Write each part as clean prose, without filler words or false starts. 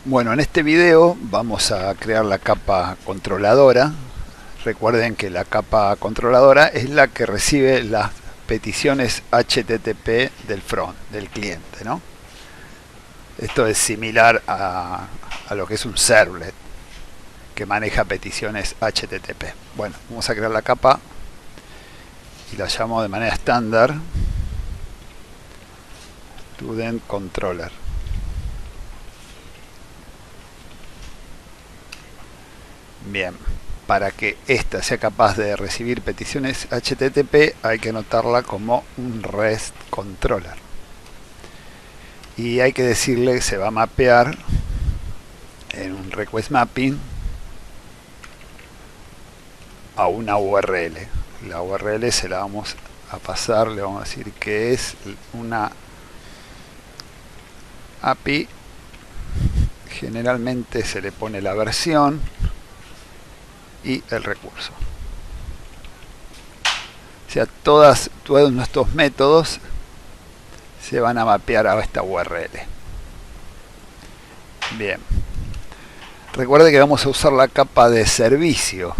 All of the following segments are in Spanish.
Bueno, en este video vamos a crear la capa controladora. Recuerden que la capa controladora es la que recibe las peticiones HTTP del front, del cliente, ¿no? Esto es similar a lo que es un servlet que maneja peticiones HTTP. Bueno, vamos a crear la capa y la llamo de manera estándar Student Controller. Bien, para que ésta sea capaz de recibir peticiones HTTP hay que anotarla como un REST controller. Y hay que decirle que se va a mapear en un request mapping a una URL. La URL se la vamos a pasar, le vamos a decir que es una API. Generalmente se le pone la versión y el recurso. O sea, todos nuestros métodos se van a mapear a esta URL. Bien. Recuerde que vamos a usar la capa de servicio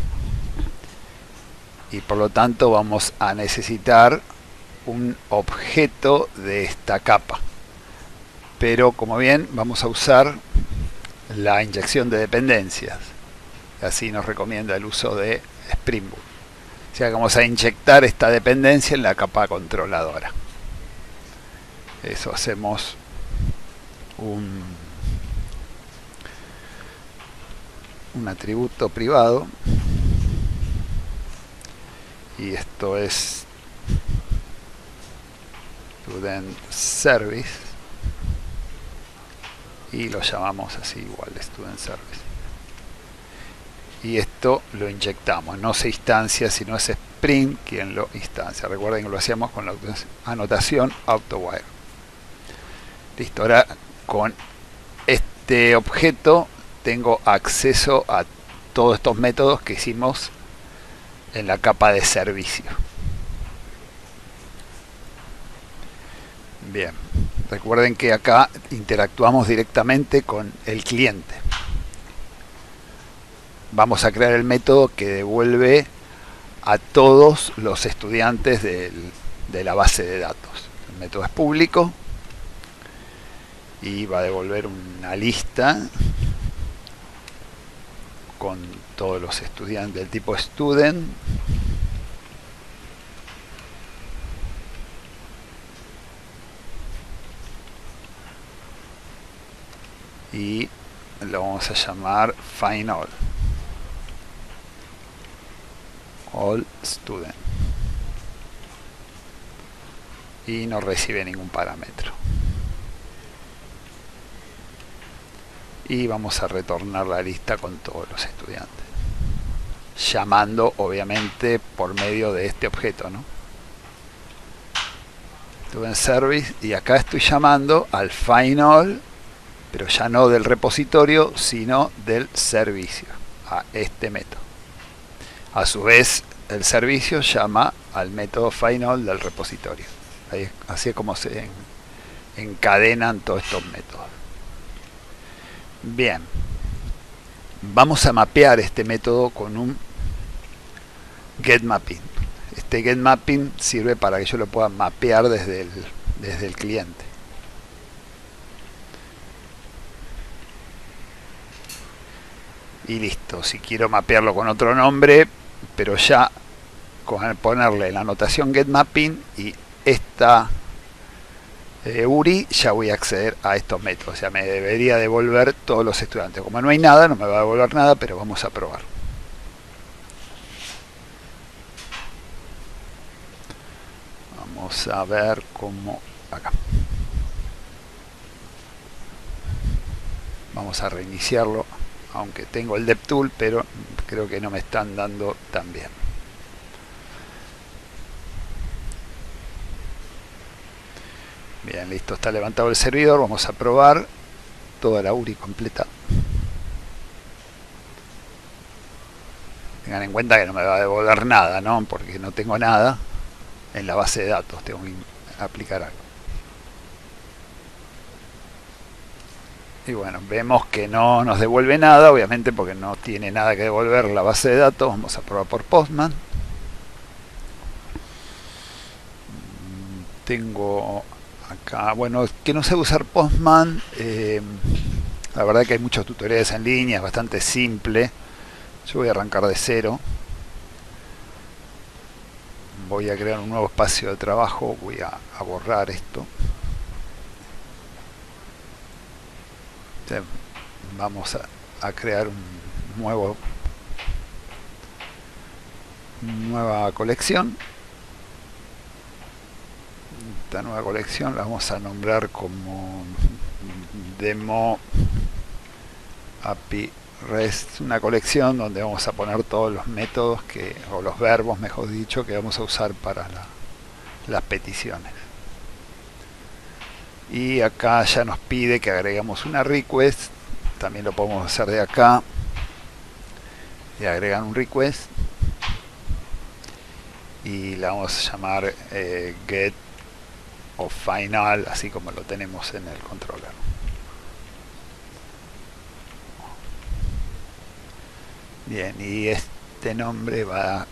y por lo tanto vamos a necesitar un objeto de esta capa. Pero como bien, vamos a usar la inyección de dependencias. Así nos recomienda el uso de Spring Boot. O sea que vamos a inyectar esta dependencia en la capa controladora. Eso hacemos un atributo privado. Y esto es Student Service. Y lo llamamos así igual, Student Service. Y esto lo inyectamos, no se instancia, sino es Spring quien lo instancia. Recuerden que lo hacíamos con la anotación AutoWire. Listo, ahora con este objeto tengo acceso a todos estos métodos que hicimos en la capa de servicio. Bien, recuerden que acá interactuamos directamente con el cliente. Vamos a crear el método que devuelve a todos los estudiantes de la base de datos. El método es público y va a devolver una lista con todos los estudiantes del tipo student. Y lo vamos a llamar find all student, y no recibe ningún parámetro. Y vamos a retornar la lista con todos los estudiantes, llamando obviamente por medio de este objeto, ¿no? Student Service, y acá estoy llamando al find all, pero ya no del repositorio, sino del servicio, a este método. A su vez, el servicio llama al método find all del repositorio. Así es como se encadenan todos estos métodos. Bien, vamos a mapear este método con un getMapping. Este getMapping sirve para que yo lo pueda mapear desde el cliente. Y listo, si quiero mapearlo con otro nombre, pero ya con ponerle la anotación getMapping y esta URI, ya voy a acceder a estos métodos. O sea, me debería devolver todos los estudiantes. Como no hay nada, no me va a devolver nada, pero vamos a probar. Vamos a ver cómo acá. Vamos a reiniciarlo, aunque tengo el DevTool, pero creo que no me están dando tan bien. Bien, listo, está levantado el servidor. Vamos a probar toda la URI completa. Tengan en cuenta que no me va a devolver nada, ¿no? Porque no tengo nada en la base de datos. Tengo que aplicar algo. Y bueno, vemos que no nos devuelve nada, obviamente porque no tiene nada que devolver la base de datos. Vamos a probar por Postman. Tengo acá, bueno, que no sé usar Postman. La verdad que hay muchos tutoriales en línea, es bastante simple. Yo voy a arrancar de cero. Voy a crear un nuevo espacio de trabajo. Voy a borrar esto. Vamos a crear nueva colección. Esta nueva colección la vamos a nombrar como Demo API REST, una colección donde vamos a poner todos los métodos o los verbos, mejor dicho, que vamos a usar para las peticiones. Y acá ya nos pide que agregamos una request. También lo podemos hacer de acá y agregan un request y la vamos a llamar get o final, así como lo tenemos en el controller. Bien, y este nombre va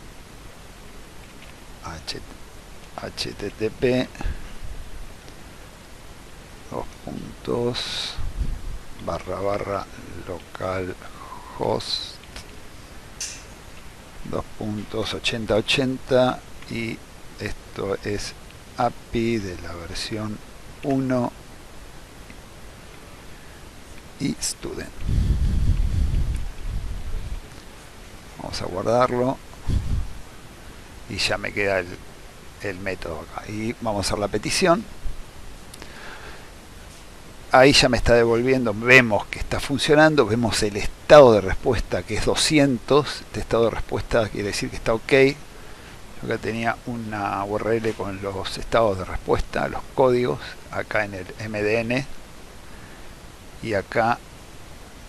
a http //localhost 2.8080 y esto es API de la versión 1 y student. Vamos a guardarlo y ya me queda el método acá. Y vamos a hacer la petición. Ahí ya me está devolviendo, vemos que está funcionando, vemos el estado de respuesta que es 200. Este estado de respuesta quiere decir que está ok. Yo acá tenía una URL con los estados de respuesta, los códigos, acá en el MDN. Y acá,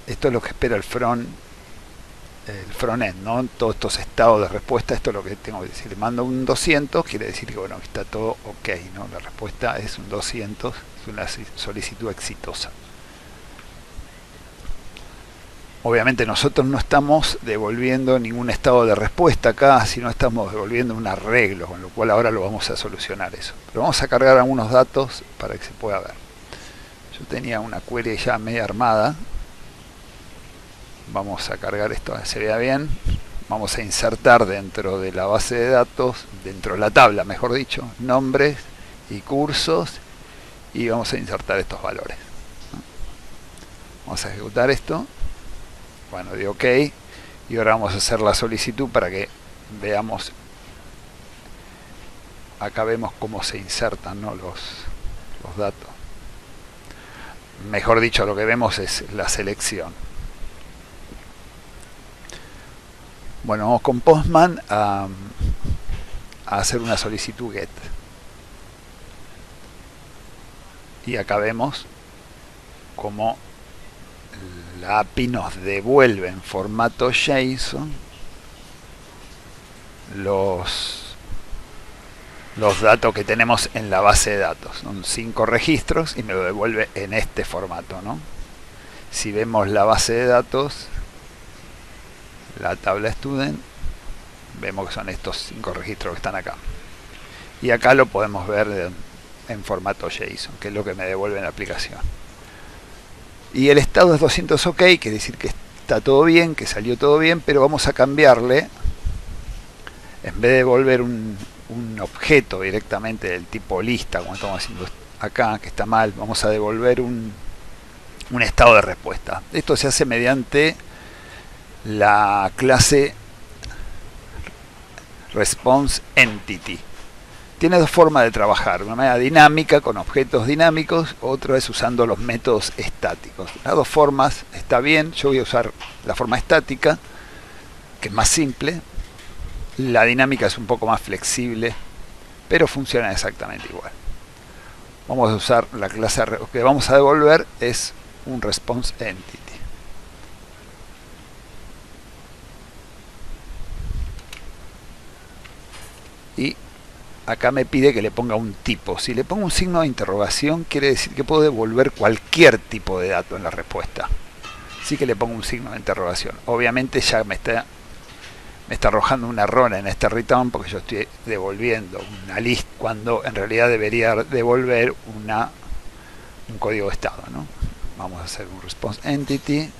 esto es lo que espera el frontend, ¿no? Todos estos estados de respuesta, esto es lo que tengo que decir. Le mando un 200, quiere decir que bueno, está todo ok, ¿no? La respuesta es un 200, es una solicitud exitosa. Obviamente nosotros no estamos devolviendo ningún estado de respuesta acá, sino estamos devolviendo un arreglo, con lo cual ahora lo vamos a solucionar eso. Pero vamos a cargar algunos datos para que se pueda ver. Yo tenía una query ya media armada. Vamos a cargar esto, que se vea bien. Vamos a insertar dentro de la base de datos, dentro de la tabla, mejor dicho, nombres y cursos, y vamos a insertar estos valores. Vamos a ejecutar esto. Bueno, di OK. Y ahora vamos a hacer la solicitud para que veamos. Acá vemos cómo se insertan, ¿no? los datos. Mejor dicho, lo que vemos es la selección. Bueno, vamos con Postman a hacer una solicitud GET. Y acá vemos cómo la API nos devuelve en formato JSON los datos que tenemos en la base de datos. Son 5 registros y me lo devuelve en este formato, ¿no? Si vemos la base de datos, la tabla student, vemos que son estos 5 registros que están acá. Y acá lo podemos ver en formato JSON, que es lo que me devuelve en la aplicación. Y el estado es 200 OK, quiere decir que está todo bien, que salió todo bien, pero vamos a cambiarle, en vez de devolver un objeto directamente del tipo lista, como estamos haciendo acá, que está mal, vamos a devolver un estado de respuesta. Esto se hace mediante la clase ResponseEntity. Tiene dos formas de trabajar, una manera dinámica con objetos dinámicos, otra es usando los métodos estáticos. Las dos formas está bien, yo voy a usar la forma estática, que es más simple. La dinámica es un poco más flexible, pero funciona exactamente igual. Vamos a usar la clase que vamos a devolver es un ResponseEntity. Y acá me pide que le ponga un tipo. Si le pongo un signo de interrogación, quiere decir que puedo devolver cualquier tipo de dato en la respuesta. Así que le pongo un signo de interrogación. Obviamente ya me está arrojando un error en este return porque yo estoy devolviendo una list cuando en realidad debería devolver un código de estado, ¿no? Vamos a hacer un response entity.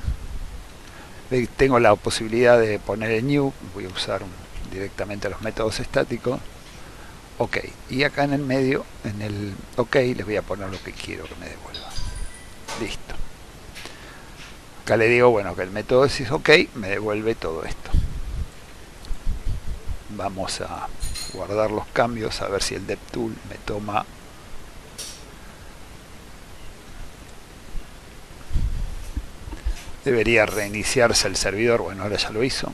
Tengo la posibilidad de poner el new. Voy a usar directamente los métodos estáticos. Ok, y acá en el medio, en el ok, les voy a poner lo que quiero que me devuelva. Listo. Acá le digo, bueno, que el método si es ok, me devuelve todo esto. Vamos a guardar los cambios, a ver si el DevTool me toma. Debería reiniciarse el servidor, bueno, ahora ya lo hizo.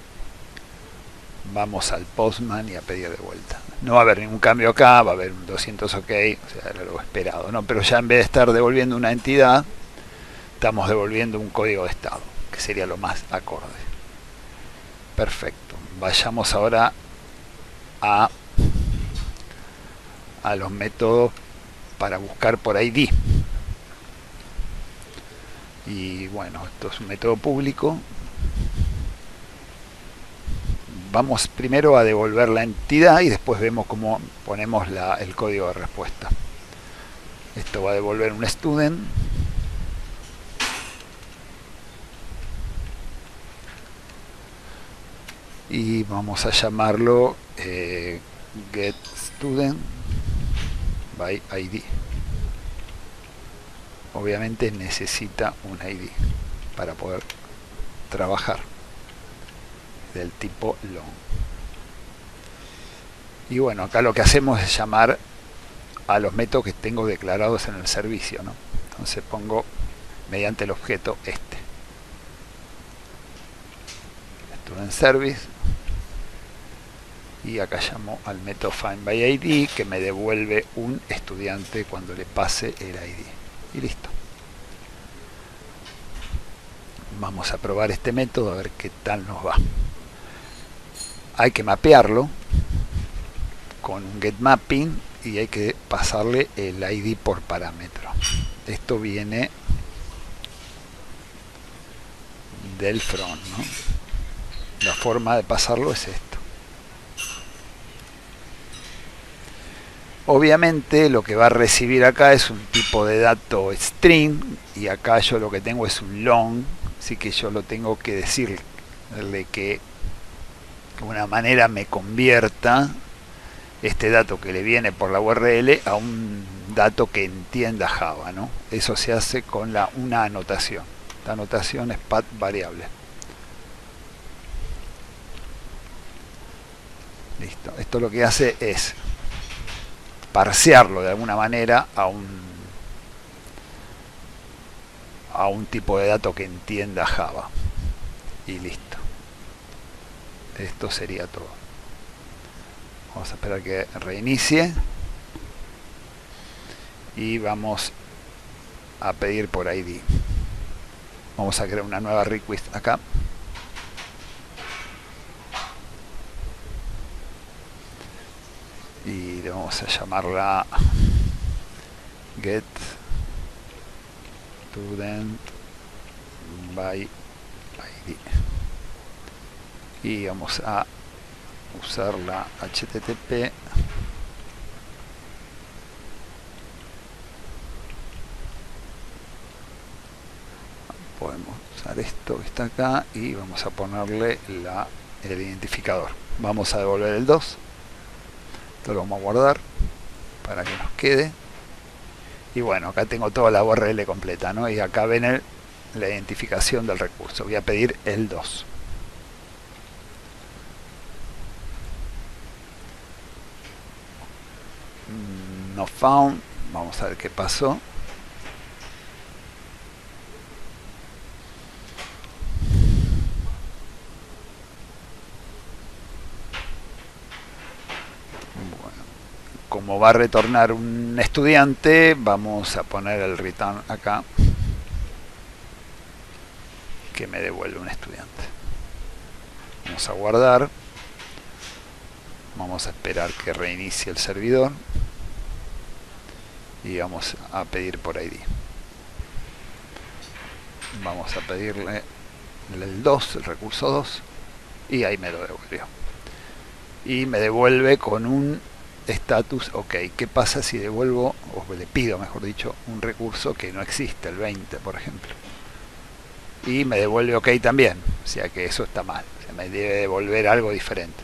Vamos al Postman y a pedir de vuelta. No va a haber ningún cambio acá, va a haber un 200 ok, o sea, era lo esperado, ¿no? Pero ya en vez de estar devolviendo una entidad, estamos devolviendo un código de estado, que sería lo más acorde. Perfecto. Vayamos ahora a los métodos para buscar por ID. Y bueno, esto es un método público. Vamos primero a devolver la entidad y después vemos cómo ponemos el código de respuesta. Esto va a devolver un student. Y vamos a llamarlo get student by ID. Obviamente necesita un ID para poder trabajar, del tipo long. Y bueno, acá lo que hacemos es llamar a los métodos que tengo declarados en el servicio, ¿no? Entonces pongo mediante el objeto student service, y acá llamo al método find by ID, que me devuelve un estudiante cuando le pase el ID. Y listo. Vamos a probar este método a ver qué tal nos va. Hay que mapearlo con un get mapping y hay que pasarle el ID por parámetro. Esto viene del front, ¿no? La forma de pasarlo es esto. Obviamente lo que va a recibir acá es un tipo de dato string y acá yo lo que tengo es un long, así que yo lo tengo que decirle que de una manera me convierta este dato que le viene por la URL a un dato que entienda Java, ¿no? Eso se hace con una anotación. La anotación es path variable. Listo. Esto lo que hace es parsearlo de alguna manera a un tipo de dato que entienda Java. Y listo. Esto sería todo. Vamos a esperar que reinicie. Y vamos a pedir por ID. Vamos a crear una nueva request acá. Y le vamos a llamarla get student by ID. Y vamos a usar la HTTP podemos usar esto que está acá y vamos a ponerle el identificador. Vamos a devolver el 2. Esto lo vamos a guardar para que nos quede. Y bueno, acá tengo toda la URL completa, ¿no? Y acá ven la identificación del recurso. Voy a pedir el 2. No found. Vamos a ver qué pasó. Como va a retornar un estudiante, vamos a poner el return acá, que me devuelve un estudiante. Vamos a guardar. Vamos a esperar que reinicie el servidor y vamos a pedir por ID. Vamos a pedirle el 2, el recurso 2, y ahí me lo devolvió. Y me devuelve con un status OK. ¿Qué pasa si devuelvo, o le pido mejor dicho, un recurso que no existe, el 20 por ejemplo? Y me devuelve OK también, o sea que eso está mal, o sea, me debe devolver algo diferente.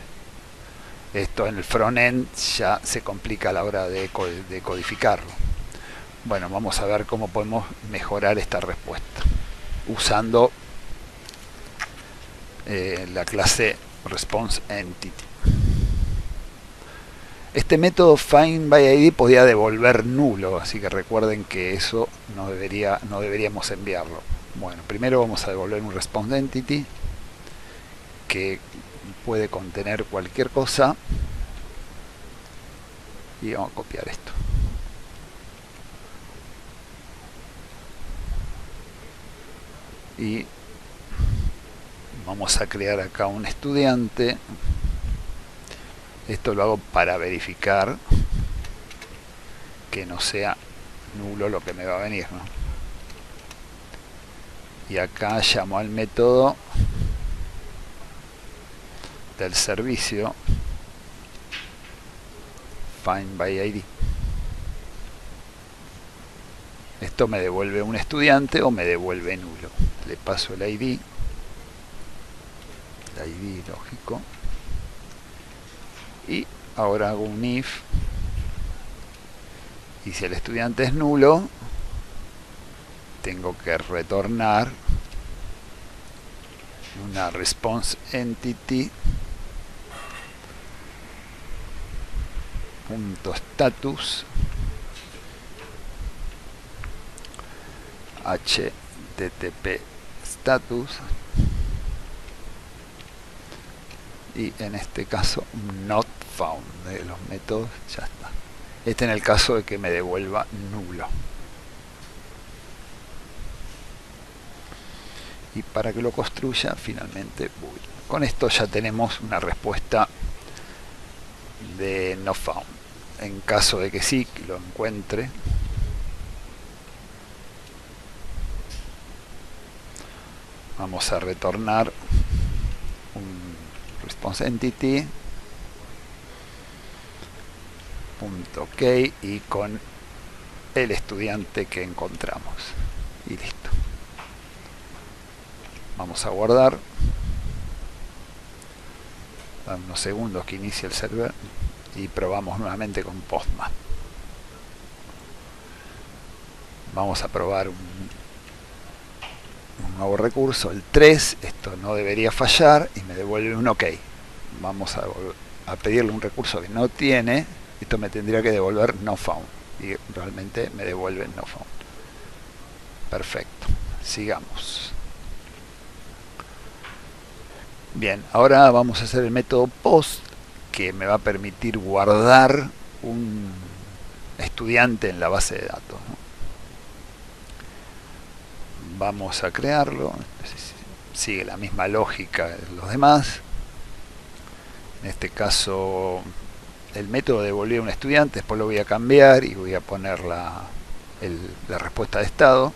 Esto en el frontend ya se complica a la hora de codificarlo. Bueno, vamos a ver cómo podemos mejorar esta respuesta usando la clase ResponseEntity. Este método findById podía devolver nulo, así que recuerden que eso no deberíamos enviarlo. Bueno, primero vamos a devolver un ResponseEntity que puede contener cualquier cosa y vamos a copiar esto. Y vamos a crear acá un estudiante. Esto lo hago para verificar que no sea nulo lo que me va a venir, ¿no? Y acá llamo al método del servicio findById. Esto me devuelve un estudiante o me devuelve nulo. Le paso el ID lógico, y ahora hago un if, y si el estudiante es nulo tengo que retornar una ResponseEntity .status http status, y en este caso not found de los métodos. Ya está. Este en el caso de que me devuelva nulo. Y para que lo construya finalmente boolean. Con esto ya tenemos una respuesta de not found. En caso de que sí lo encuentre, vamos a retornar un ResponseEntity .ok y con el estudiante que encontramos, y listo. Vamos a guardar, dan unos segundos que inicie el server y probamos nuevamente con Postman. Vamos a probar un nuevo recurso, el 3. Esto no debería fallar y me devuelve un OK. Vamos a pedirle un recurso que no tiene. Esto me tendría que devolver no found, y realmente me devuelve no found. Perfecto, sigamos. Bien, ahora vamos a hacer el método post, que me va a permitir guardar un estudiante en la base de datos, ¿no? Vamos a crearlo. Sigue la misma lógica de los demás. En este caso el método devolvió un estudiante, después lo voy a cambiar y voy a poner la respuesta de estado.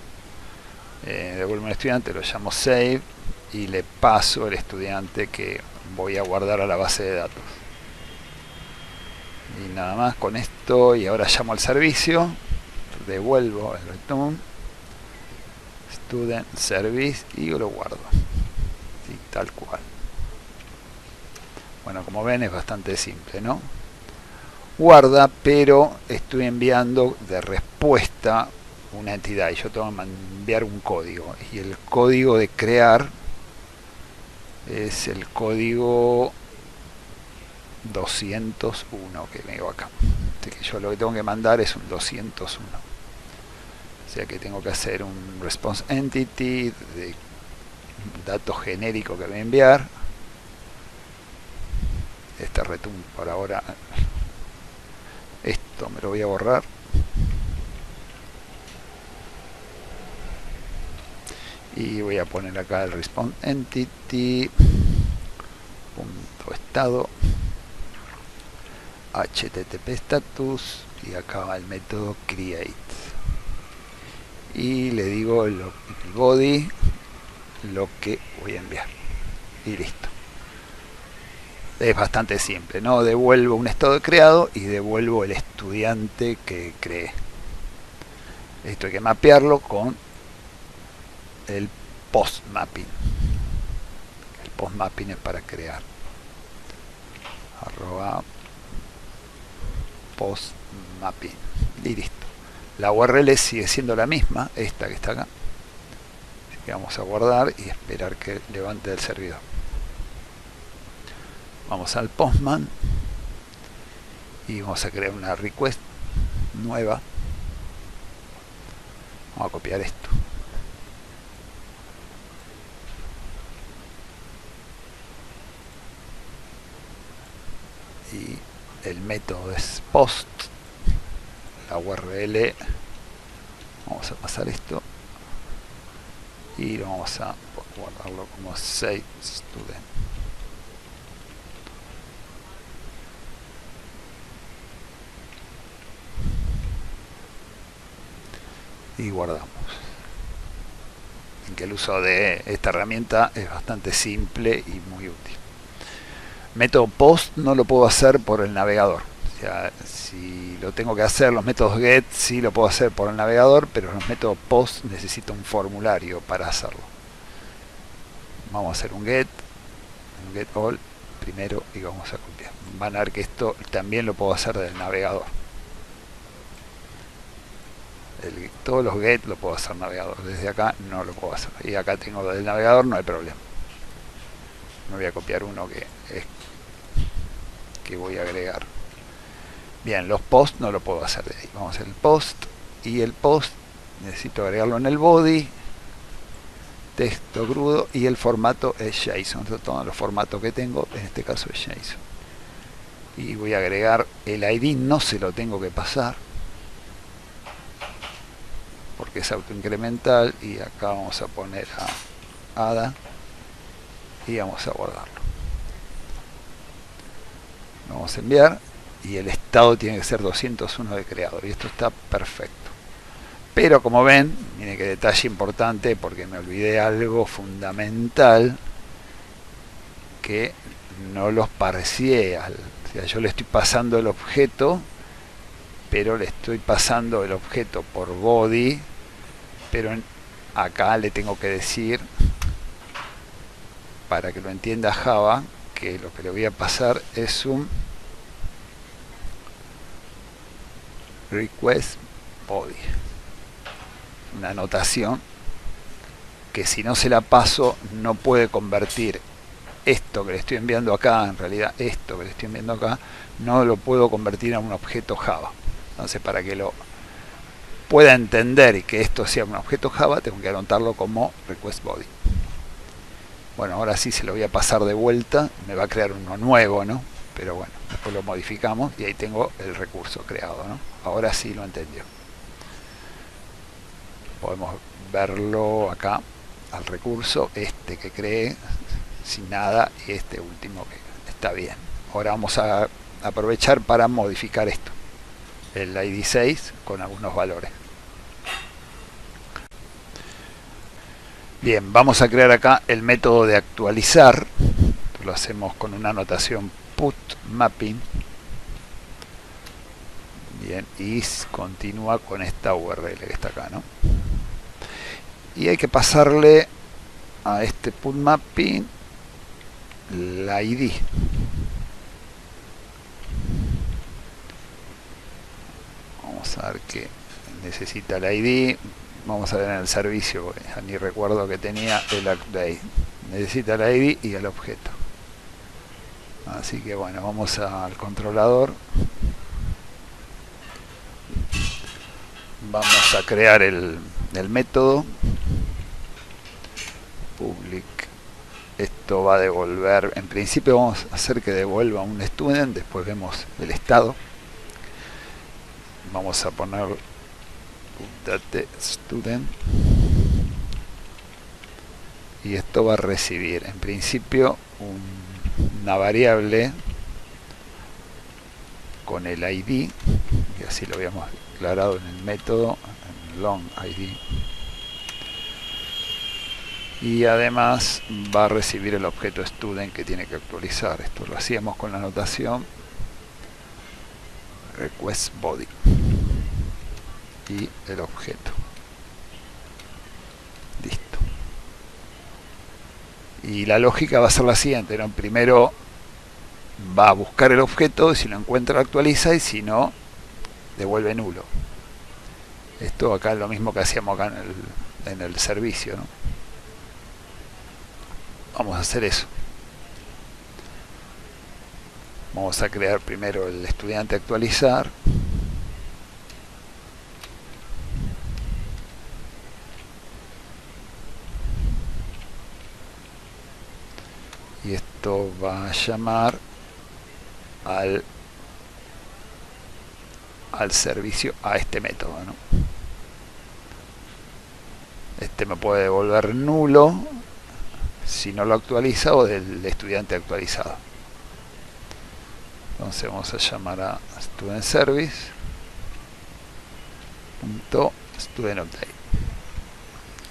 Devuelve un estudiante, lo llamo save y le paso el estudiante que voy a guardar a la base de datos. Y nada más con esto, y ahora llamo al servicio, devuelvo el return student service y lo guardo. Sí, tal cual. Bueno, como ven es bastante simple, ¿no? Guarda, pero estoy enviando de respuesta una entidad y yo tengo que enviar un código, y el código de crear es el código 201 que me digo acá. Así que yo lo que tengo que mandar es un 201. O sea que tengo que hacer un ResponseEntity de dato genérico que voy a enviar. Este return por ahora, esto me lo voy a borrar. Y voy a poner acá el ResponseEntity .estado http status y acá va el método create y le digo el body lo que voy a enviar y listo. Es bastante simple, ¿no? Devuelvo un estado creado y devuelvo el estudiante que creé. Esto hay que mapearlo con el post mapping. El post mapping es para crear @post mapping y listo. La URL sigue siendo la misma, esta que está acá. Así que vamos a guardar y esperar que levante el servidor. Vamos al Postman y vamos a crear una request nueva. Vamos a copiar esto. Y el método es post. La URL. Vamos a pasar esto. Y lo vamos a guardarlo como save student. Y guardamos. En que el uso de esta herramienta es bastante simple y muy útil. Método post no lo puedo hacer por el navegador. O sea, si lo tengo que hacer, los métodos get sí lo puedo hacer por el navegador, pero los métodos post necesito un formulario para hacerlo. Vamos a hacer un get all primero y vamos a copiar. Van a ver que esto también lo puedo hacer del navegador. Todos los get lo puedo hacer navegador, desde acá no lo puedo hacer, y acá tengo del navegador, no hay problema. Me voy a copiar uno que voy a agregar. Bien, los posts no lo puedo hacer de ahí. Vamos a hacer el post, y el post necesito agregarlo en el body, texto crudo, y el formato es JSON. Todos los formatos que tengo, en este caso es JSON. Y voy a agregar el ID, no se lo tengo que pasar porque es autoincremental, y acá vamos a poner a ADA y vamos a guardarlo. Lo vamos a enviar y el estado tiene que ser 201 de creador, y esto está perfecto. Pero como ven, miren qué detalle importante, porque me olvidé algo fundamental, que no los parseé. O sea, yo le estoy pasando el objeto, pero le estoy pasando el objeto por body, pero acá le tengo que decir, para que lo entienda Java, que lo que le voy a pasar es un request body, una anotación que si no se la paso no puede convertir esto que le estoy enviando acá, en realidad esto que le estoy enviando acá, no lo puedo convertir en un objeto Java. Entonces, para que lo pueda entender y que esto sea un objeto Java, tengo que anotarlo como request body. Bueno, ahora sí se lo voy a pasar de vuelta, me va a crear uno nuevo, ¿no? Pero bueno, después lo modificamos y ahí tengo el recurso creado, ¿no? Ahora sí lo entendió. Podemos verlo acá, al recurso, este que creé sin nada y este último que está bien. Ahora vamos a aprovechar para modificar esto, el ID 6 con algunos valores. Bien, vamos a crear acá el método de actualizar. Lo hacemos con una anotación put mapping. Bien, y continúa con esta URL que está acá, ¿no? Y hay que pasarle a este put mapping la ID. Vamos a ver que necesita la ID. Vamos a ver en el servicio, ya ni recuerdo que tenía el update. Necesita la ID y el objeto. Así que bueno, vamos al controlador. Vamos a crear el método public. Esto va a devolver, en principio vamos a hacer que devuelva un student, después vemos el estado. Vamos a poner update student y esto va a recibir en principio una variable con el ID, y así lo habíamos declarado en el método, en long ID, y además va a recibir el objeto student que tiene que actualizar. Esto lo hacíamos con la notación request body y el objeto. Listo. Y la lógica va a ser la siguiente, ¿no? Primero va a buscar el objeto, si lo encuentra lo actualiza, y si no, devuelve nulo. Esto acá es lo mismo que hacíamos acá en el servicio, ¿no? Vamos a hacer eso. Vamos a crear primero el estudiante actualizar. Y esto va a llamar al servicio, a este método, ¿no? Este me puede devolver nulo si no lo actualiza, o del estudiante actualizado. Entonces vamos a llamar a student service .student update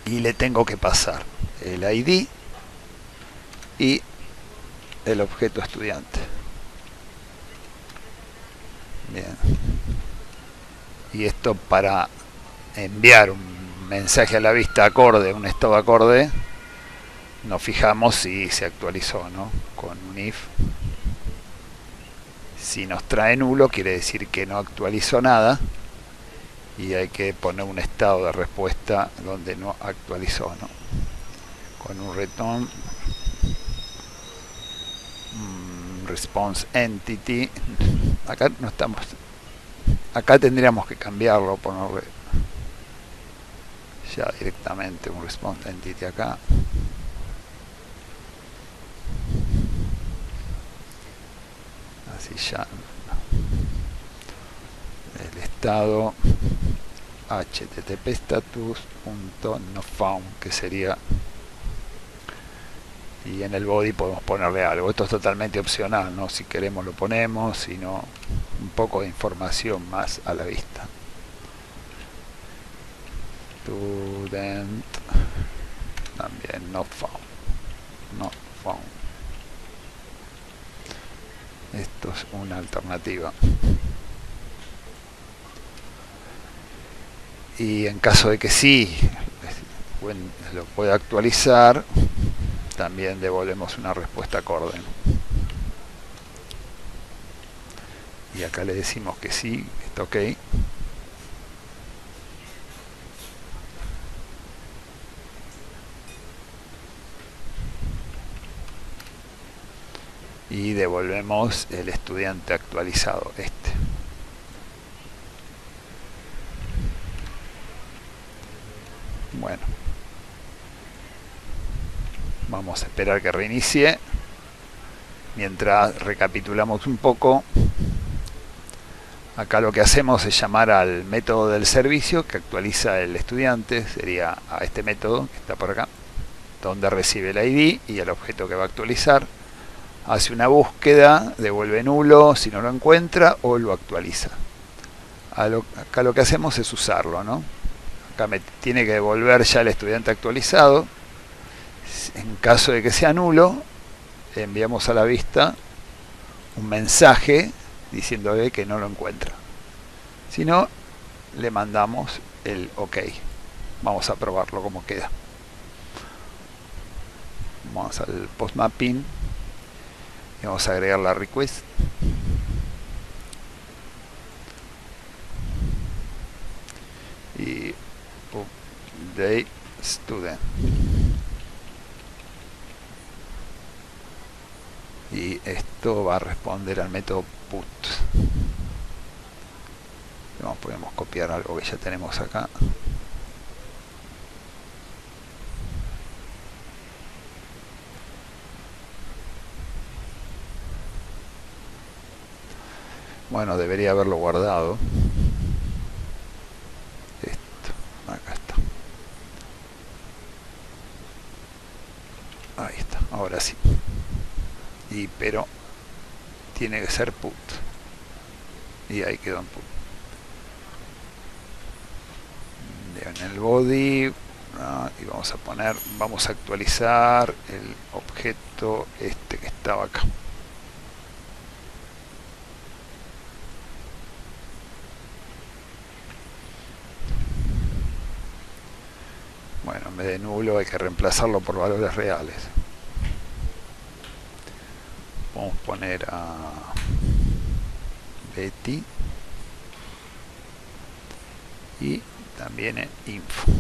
y le tengo que pasar el ID y el objeto estudiante. Bien. Y esto para enviar un mensaje a la vista acorde, un estado acorde, nos fijamos si se actualizó, ¿no? Con un if. Si nos trae nulo, quiere decir que no actualizó nada, y hay que poner un estado de respuesta donde no actualizó, ¿no? Con un return response entity. Acá no estamos, acá tendríamos que cambiarlo, ponerle ya directamente un response entity acá. Así ya el estado http status.nofound, que sería, y en el body podemos ponerle algo. Esto es totalmente opcional, ¿no? Si queremos lo ponemos, si no, un poco de información más a la vista. Student también not found. Esto es una alternativa. Y en caso de que sí lo pueda actualizar, también devolvemos una respuesta acorde. Y acá le decimos que sí, está ok. Y devolvemos el estudiante actualizado, este. Bueno, vamos a esperar que reinicie. Mientras recapitulamos un poco, acá lo que hacemos es llamar al método del servicio que actualiza el estudiante, sería a este método que está por acá, donde recibe el ID y el objeto que va a actualizar. Hace una búsqueda, devuelve nulo si no lo encuentra, o lo actualiza. Acá lo que hacemos es usarlo, ¿no? Acá me tiene que devolver ya el estudiante actualizado. En caso de que sea nulo, enviamos a la vista un mensaje diciéndole que no lo encuentra. Si no, le mandamos el OK. Vamos a probarlo cómo queda. Vamos al post mapping y vamos a agregar la request. Y update student. Y esto va a responder al método put. Podemos copiar algo que ya tenemos acá. Bueno, debería haberlo guardado. Esto, acá está. Ahí está, ahora sí. Pero tiene que ser put. y ahí quedó en put. En el body y vamos a actualizar el objeto este que estaba acá. Bueno, en vez de nulo hay que reemplazarlo por valores reales. Vamos a poner a Betty y también en info.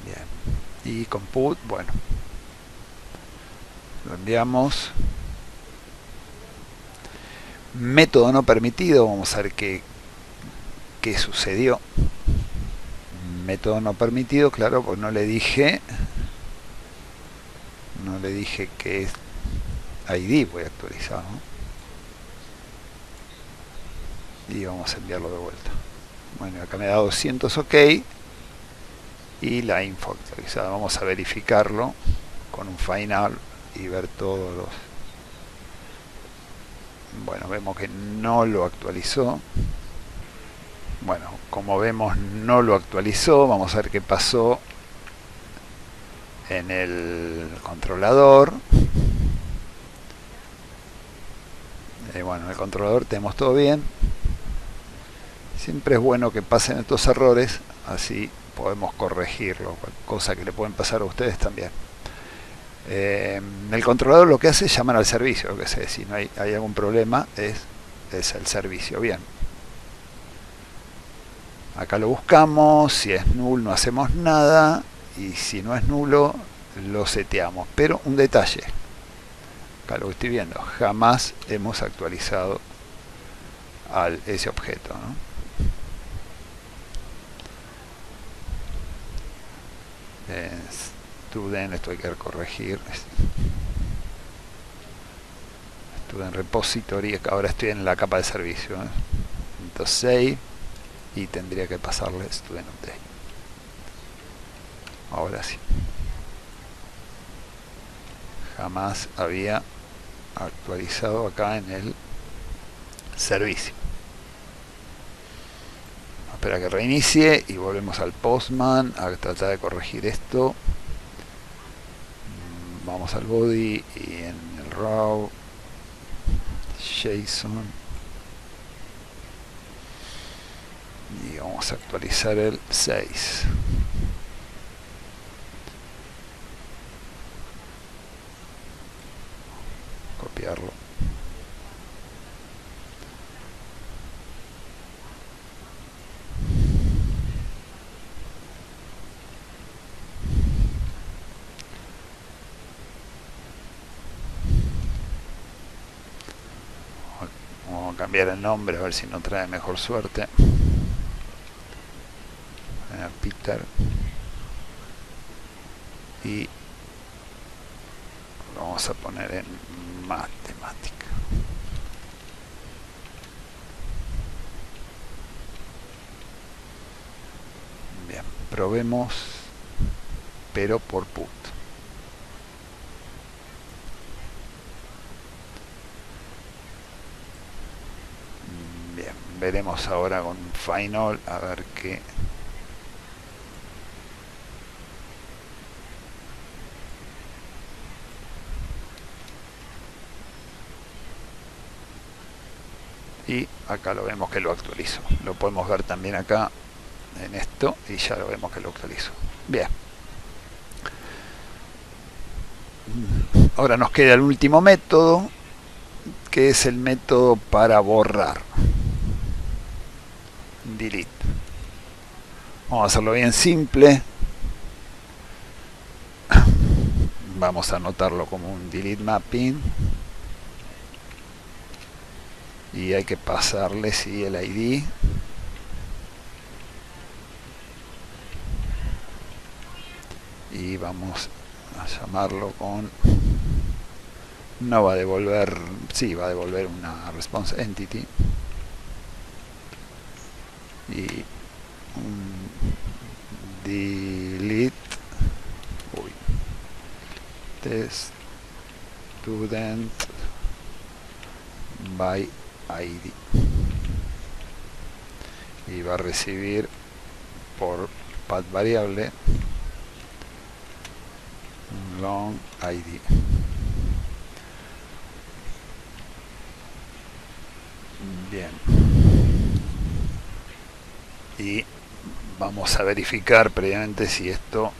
Bien. Y compute, bueno, lo enviamos. Método no permitido, vamos a ver qué sucedió. Método no permitido, claro, pues no le dije que es ID, voy a actualizar, ¿no? Y vamos a enviarlo de vuelta. Bueno, acá me da 200 OK y la info actualizada. Vamos a verificarlo con un final y ver todos los... Bueno, vemos que no lo actualizó. Bueno, como vemos no lo actualizó. Vamos a ver qué pasó en el controlador. Bueno, en el controlador tenemos todo bien. Siempre es bueno que pasen estos errores, así podemos corregirlo, cosa que le pueden pasar a ustedes también. El controlador lo que hace es llamar al servicio, lo que sé, si no hay algún problema es el servicio. Bien, acá lo buscamos, si es null no hacemos nada y si no es nulo lo seteamos, pero un detalle, acá lo que estoy viendo, jamás hemos actualizado ese objeto, ¿no? Student, esto hay que corregir. Student repository, ahora estoy en la capa de servicio, ¿eh? Entonces save y tendría que pasarle student update. Ahora sí. Jamás había actualizado acá en el servicio. Espera que reinicie y volvemos al Postman a tratar de corregir esto. Vamos al body y en el raw JSON y vamos a actualizar el 6. Copiarlo. Vamos a cambiar el nombre a ver si nos trae mejor suerte. Peter y lo vamos a poner en matemática. Bien, probemos, pero por put. Bien, veremos ahora con final a ver qué. Y acá lo vemos que lo actualizo. Lo podemos ver también acá en esto y ya lo vemos que lo actualizo. Bien. Ahora nos queda el último método, que es el método para borrar. Delete. Vamos a hacerlo bien simple. Vamos a anotarlo como un delete mapping. Y hay que pasarle sí, el ID. Y vamos a llamarlo con... No va a devolver... Sí, va a devolver una response entity. Y un delete... Uy. student by ID, y va a recibir por path variable un long ID. Bien, y vamos a verificar previamente si esto,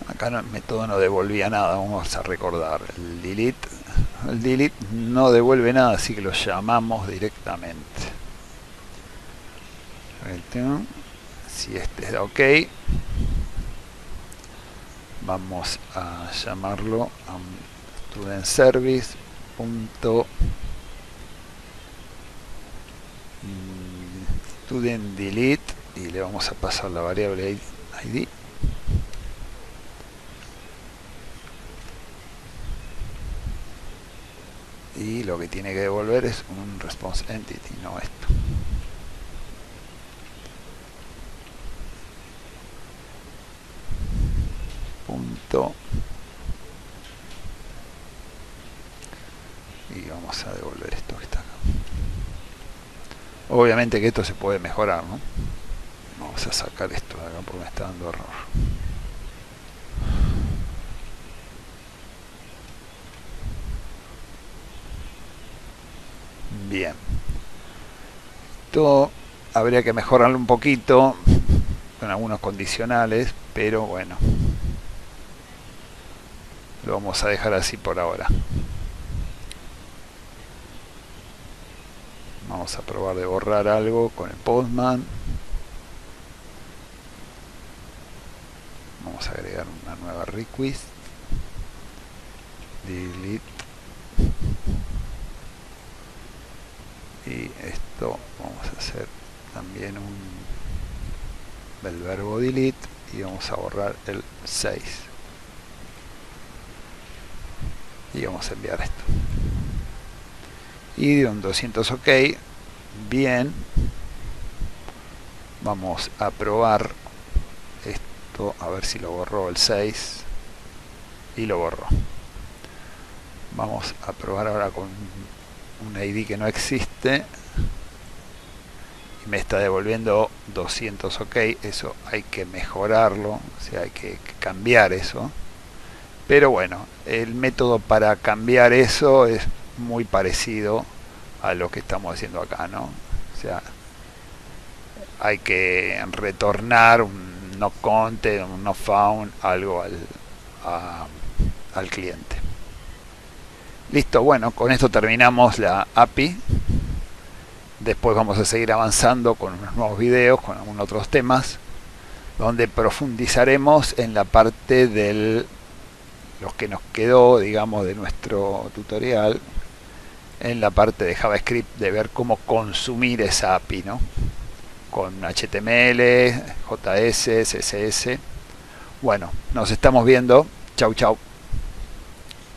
acá el método no devolvía nada. Vamos a recordar el delete no devuelve nada, así que lo llamamos directamente. Si este es ok, vamos a llamarlo a student service student delete, y le vamos a pasar la variable ID. Y lo que tiene que devolver es un response entity, no esto. Punto. Y vamos a devolver esto que está acá. Obviamente que esto se puede mejorar, ¿no? Vamos a sacar esto de acá porque me está dando error. Bien. Esto habría que mejorarlo un poquito con algunos condicionales, pero bueno, lo vamos a dejar así por ahora. Vamos a probar de borrar algo con el Postman. Vamos a agregar una nueva request. Delete. Y esto vamos a hacer también el verbo delete, y vamos a borrar el 6. Y vamos a enviar esto. Y de un 200 ok. Bien, vamos a probar esto, a ver si lo borró el 6, y lo borró. Vamos a probar ahora con un ID que no existe y me está devolviendo 200 ok. Eso hay que mejorarlo, o sea, hay que cambiar eso. Pero bueno, el método para cambiar eso es muy parecido a lo que estamos haciendo acá, ¿no? O sea, hay que retornar un no content, un no found, algo al cliente. Listo, bueno, con esto terminamos la API. Después vamos a seguir avanzando con unos nuevos videos, con algunos otros temas, donde profundizaremos en la parte de los que nos quedó, digamos, de nuestro tutorial, en la parte de JavaScript, de ver cómo consumir esa API, ¿no? Con HTML, JS, CSS. Bueno, nos estamos viendo. Chau, chau.